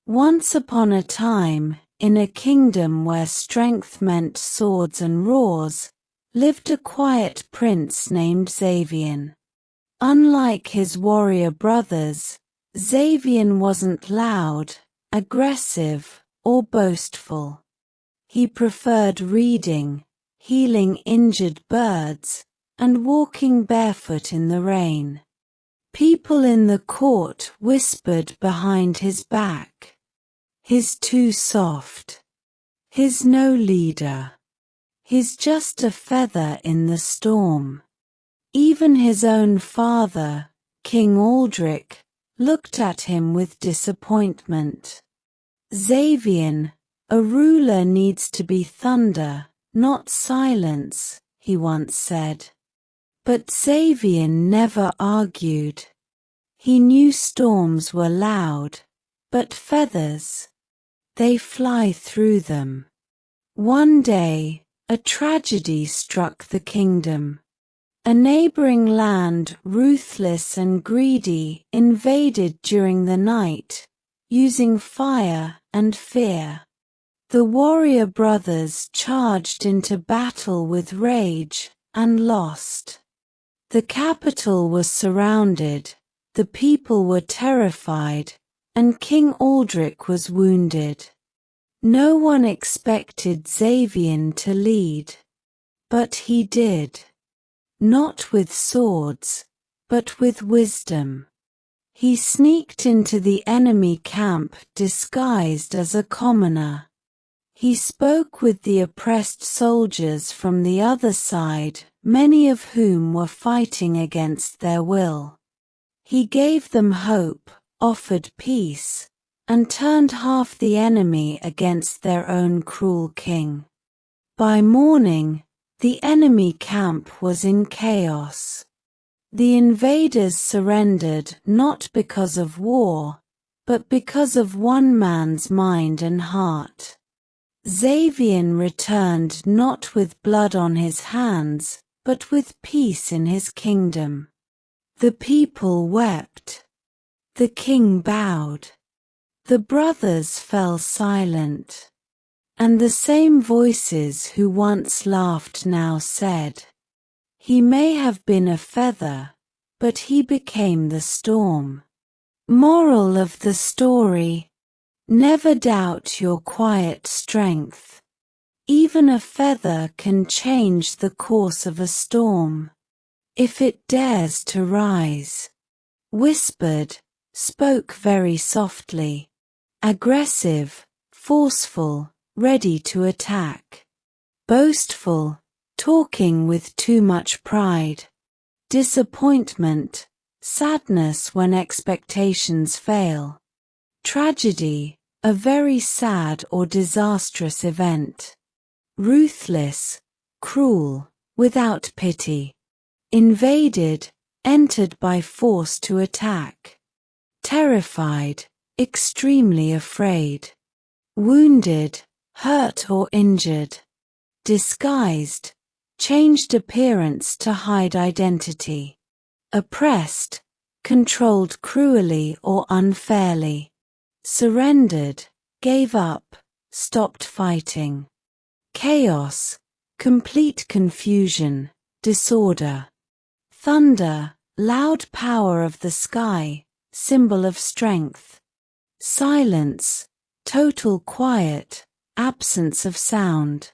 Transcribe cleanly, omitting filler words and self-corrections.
Once upon a time, in a kingdom where strength meant swords and roars, lived a quiet prince named Xavier. Unlike his warrior brothers, Xavier wasn't loud, aggressive, or boastful. He preferred reading, healing injured birds, and walking barefoot in the rain. People in the court whispered behind his back, "He's too soft. He's no leader. He's just a feather in the storm." Even his own father, King Aldrich, looked at him with disappointment. "Xavier, a ruler needs to be thunder, not silence," he once said. But Xavier never argued. He knew storms were loud, but feathers, they fly through them. One day, a tragedy struck the kingdom. A neighboring land, ruthless and greedy, invaded during the night, using fire and fear. The warrior brothers charged into battle with rage and lost. The capital was surrounded, the people were terrified, and King Aldrich was wounded. No one expected Xavier to lead, but he did. Not with swords, but with wisdom. He sneaked into the enemy camp disguised as a commoner. He spoke with the oppressed soldiers from the other side, many of whom were fighting against their will. He gave them hope, offered peace, and turned half the enemy against their own cruel king. By morning, the enemy camp was in chaos. The invaders surrendered not because of war, but because of one man's mind and heart. Xavier returned not with blood on his hands, but with peace in his kingdom. The people wept. The king bowed. The brothers fell silent. And the same voices who once laughed now said, "He may have been a feather, but he became the storm." Moral of the story: never doubt your quiet strength. Even a feather can change the course of a storm, if it dares to rise. Whispered, spoke very softly. Aggressive, forceful, ready to attack. Boastful, talking with too much pride. Disappointment, sadness when expectations fail. Tragedy, a very sad or disastrous event. Ruthless, cruel, without pity. Invaded, entered by force to attack. Terrified, extremely afraid. Wounded, hurt or injured. Disguised, changed appearance to hide identity. Oppressed, controlled cruelly or unfairly. Surrendered, gave up, stopped fighting. Chaos, complete confusion, disorder. Thunder, loud power of the sky, symbol of strength. Silence, total quiet, absence of sound.